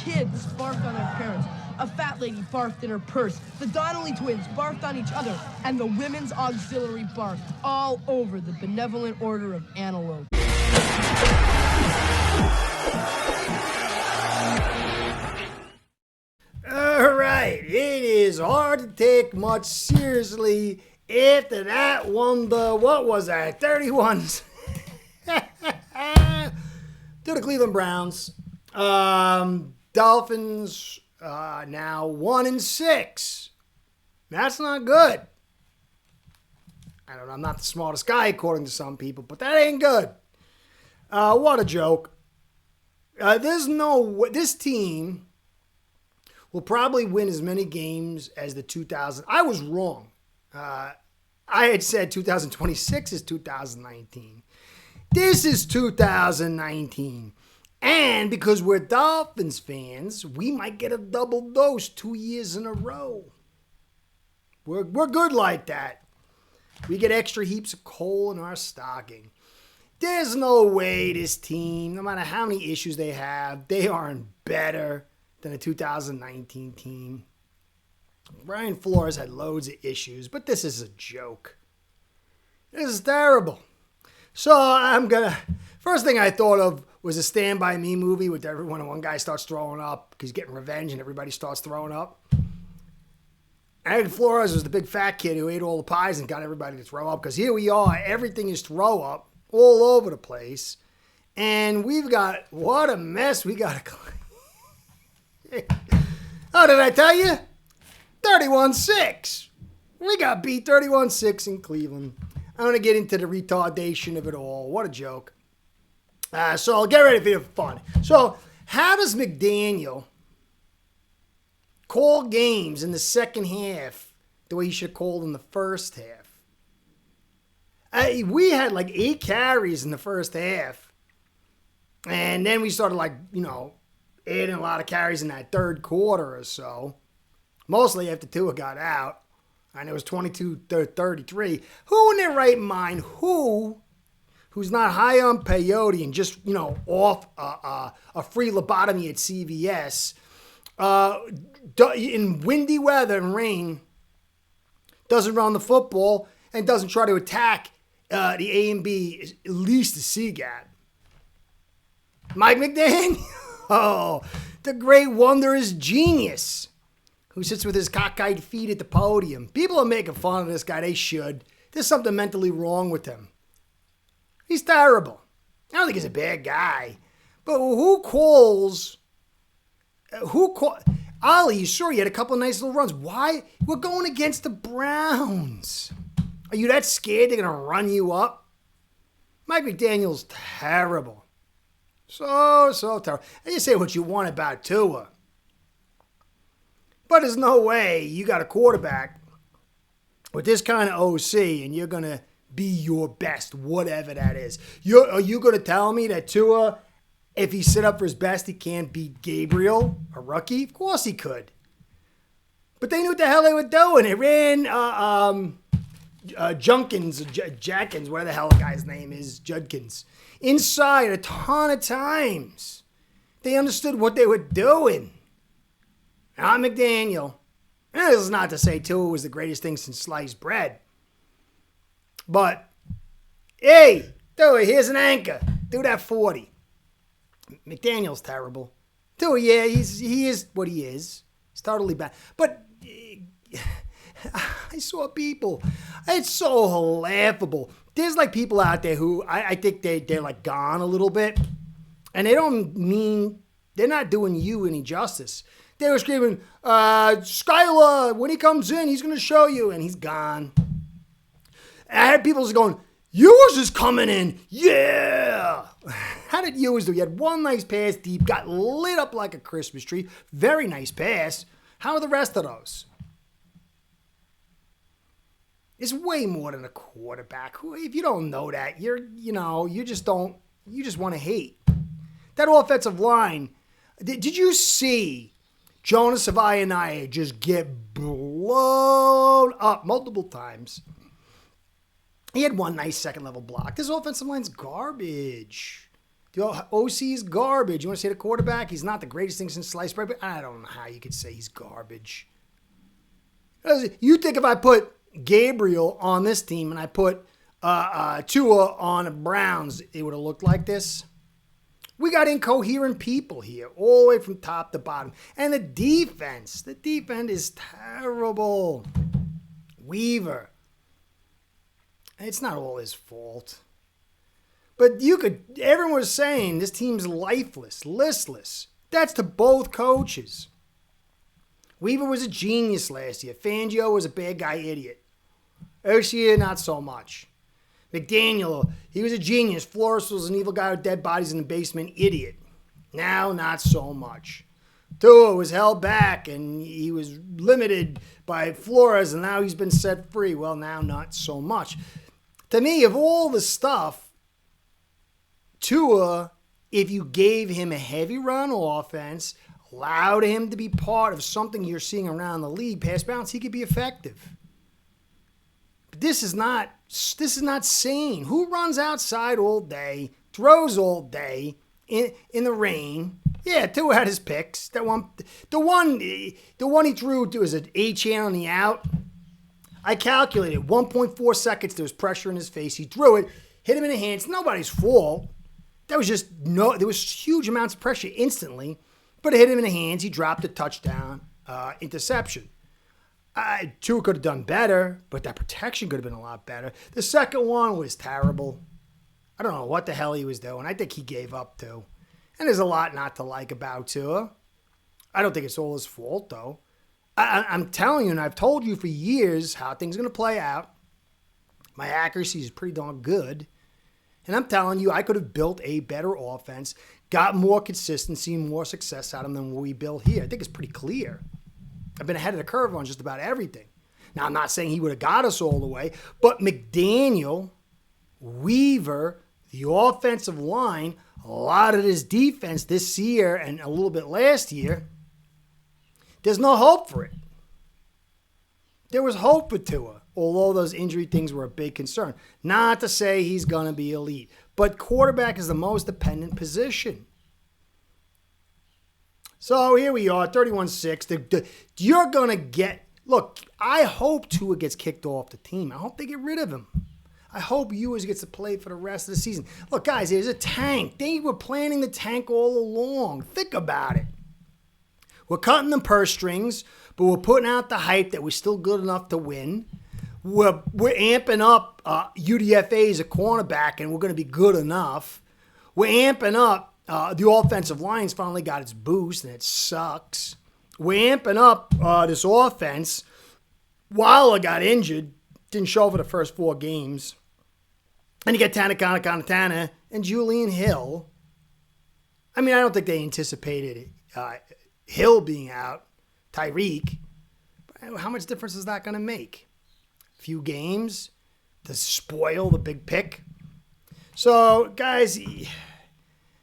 kids barfed on their parents. A fat lady barfed in her purse. The Donnelly twins barfed on each other. And the women's auxiliary barfed all over the Benevolent Order of Antelope. All right, it is hard to take much seriously after that wonder. What was that? 31 to the Cleveland Browns. Dolphins now 1-6. That's not good. I don't know. I'm not the smartest guy according to some people, but that ain't good. What a joke. There's no this team will probably win as many games as the 2000. I was wrong. I had said 2026 is 2019. This is 2019. And because we're Dolphins fans, we might get a double dose 2 years in a row. We're good like that. We get extra heaps of coal in our stocking. There's no way this team, no matter how many issues they have, they aren't better than a 2019 team. Brian Flores had loads of issues, but this is a joke. This is terrible. So first thing I thought of was a Stand By Me movie with everyone, and one guy starts throwing up because he's getting revenge and everybody starts throwing up. And Flores was the big fat kid who ate all the pies and got everybody to throw up because here we are, everything is throw up all over the place. And we've got, what a mess we got to clean. Oh, did I tell you? 31-6. We got beat 31-6 in Cleveland. I'm going to get into the retardation of it all. What a joke. So I'll get ready for the fun. So how does McDaniel call games in the second half the way he should have called in the first half? We had like 8 carries in the first half. And then we started adding a lot of carries in that third quarter or so. Mostly after Tua got out. And it was 22-33. Who in their right mind, who's not high on peyote and just, off a free lobotomy at CVS, in windy weather and rain, doesn't run the football and doesn't try to attack the A and B, at least the C gap? Mike McDaniel. Oh, the great wondrous genius who sits with his cockeyed feet at the podium. People are making fun of this guy. They should. There's something mentally wrong with him. He's terrible. I don't think he's a bad guy. But who calls... Ollie, sure, he had a couple of nice little runs. Why? We're going against the Browns. Are you that scared they're going to run you up? Mike McDaniel's terrible. So terrible. And you say what you want about Tua. But there's no way you got a quarterback with this kind of OC and you're going to be your best, whatever that is. Are you going to tell me that Tua, if he sit up for his best, he can't beat Gabriel, a rookie? Of course he could. But they knew what the hell they were doing. They ran Judkins, whatever the hell the guy's name is, Judkins, inside a ton of times. They understood what they were doing. Not McDaniel. And this is not to say Tua was the greatest thing since sliced bread. But, hey, Tua, here's an anchor. Do that 40. McDaniel's terrible. Tua, yeah, he is what he is. He's totally bad. But I saw people. It's so laughable. There's like people out there who I think they're like gone a little bit. And they're not doing you any justice. They were screaming, Skylar, when he comes in, he's going to show you. And he's gone. And I had people just going, Ewers is coming in. Yeah. How did Ewers do? He had one nice pass deep, got lit up like a Christmas tree. Very nice pass. How are the rest of those? It's way more than a quarterback. If you don't know that, you just want to hate. That offensive line, did you see Jonah Savaiinaea just get blown up multiple times? He had one nice second-level block. This offensive line's garbage. The OC is garbage. You want to say the quarterback? He's not the greatest thing since sliced bread, but I don't know how you could say he's garbage. You think if I put Gabriel on this team and I put Tua on the Browns, it would have looked like this? We got incoherent people here, all the way from top to bottom. And the defense is terrible. Weaver. It's not all his fault. But everyone was saying this team's lifeless, listless. That's to both coaches. Weaver was a genius last year. Fangio was a bad guy idiot. This year, not so much. McDaniel, he was a genius. Flores was an evil guy with dead bodies in the basement, idiot. Now, not so much. Tua was held back and he was limited by Flores, and now he's been set free. Well, now not so much. To me, of all the stuff, Tua, if you gave him a heavy run offense, allowed him to be part of something you're seeing around the league, pass bounce, he could be effective. But this is not sane. Who runs outside all day, throws all day in the rain? Yeah, Tua had his picks. The one he threw to was an A-chan on the out. I calculated 1.4 seconds. There was pressure in his face. He threw it, hit him in the hands. Nobody's fault. There was huge amounts of pressure instantly, but it hit him in the hands. He dropped a touchdown interception. Tua could have done better, but that protection could have been a lot better. The second one was terrible. I don't know what the hell he was doing. I think he gave up too. And there's a lot not to like about Tua. I don't think it's all his fault though. I'm telling you, and I've told you for years how things are going to play out. My accuracy is pretty darn good. And I'm telling you, I could have built a better offense, got more consistency, more success out of them than what we built here. I think it's pretty clear. I've been ahead of the curve on just about everything. Now, I'm not saying he would have got us all the way, but McDaniel, Weaver, the offensive line, a lot of this defense this year and a little bit last year, there's no hope for it. There was hope for Tua, although those injury things were a big concern. Not to say he's going to be elite, but quarterback is the most dependent position. So here we are, 31-6. You're going to get... Look, I hope Tua gets kicked off the team. I hope they get rid of him. I hope Ewers gets to play for the rest of the season. Look, guys, there's a tank. They were planning the tank all along. Think about it. We're cutting the purse strings, but we're putting out the hype that we're still good enough to win. We're amping up UDFA as a cornerback, and we're going to be good enough. We're amping up the offensive line's finally got its boost, and it sucks. We're amping up this offense. Wilder got injured, didn't show for the first 4 games. And you got Tana and Julian Hill. I mean, I don't think they anticipated Hill being out, Tyreek. How much difference is that going to make? A few games to spoil the big pick. So, guys,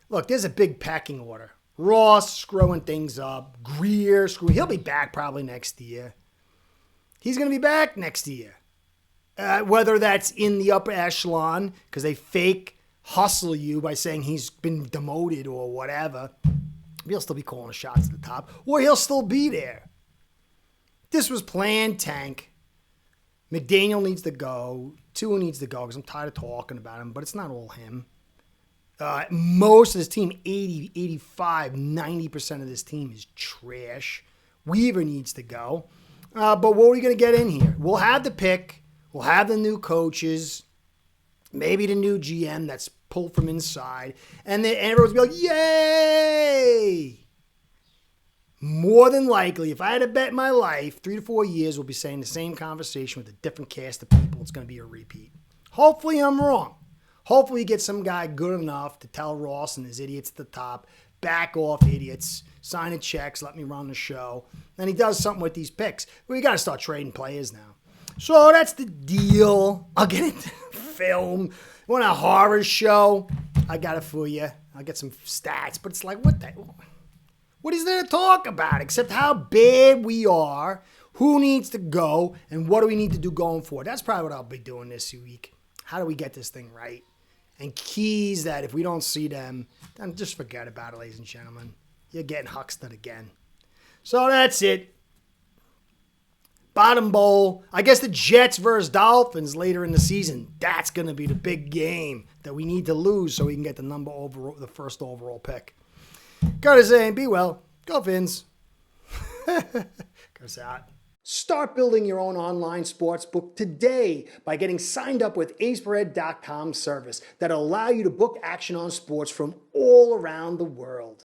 look, there's a big packing order. Ross screwing things up. Greer screwing. He'll be back probably next year. He's going to be back next year. Whether that's in the upper echelon because they fake hustle you by saying he's been demoted or whatever. He'll still be calling shots at the top. Or he'll still be there. This was planned tank. McDaniel needs to go. Tua needs to go because I'm tired of talking about him. But it's not all him. Most of this team, 80, 85, 90% of this team is trash. Weaver needs to go. But what are we going to get in here? We'll have the pick. We'll have the new coaches. Maybe the new GM that's pulled from inside. And then everyone's going to be like, yay! More than likely, if I had to bet my life, 3 to 4 years, we'll be saying the same conversation with a different cast of people. It's going to be a repeat. Hopefully I'm wrong. Hopefully you get some guy good enough to tell Ross and his idiots at the top, back off, idiots, sign the checks, let me run the show. And he does something with these picks. We got to start trading players now. So that's the deal. I'll get into film. You want a horror show? I got it for you. I'll get some stats. But it's like, what is there to talk about except how bad we are, who needs to go, and what do we need to do going forward? That's probably what I'll be doing this week. How do we get this thing right? and keys that if we don't see them, then just forget about it, ladies and gentlemen. You're getting huckstered again. So that's it. Bottom bowl. I guess the Jets versus Dolphins later in the season. That's going to be the big game that we need to lose so we can get the first overall pick. Gotta say, be well. Go Fins. Goes out. Start building your own online sportsbook today by getting signed up with ace-per-head.com service that'll allow you to book action on sports from all around the world.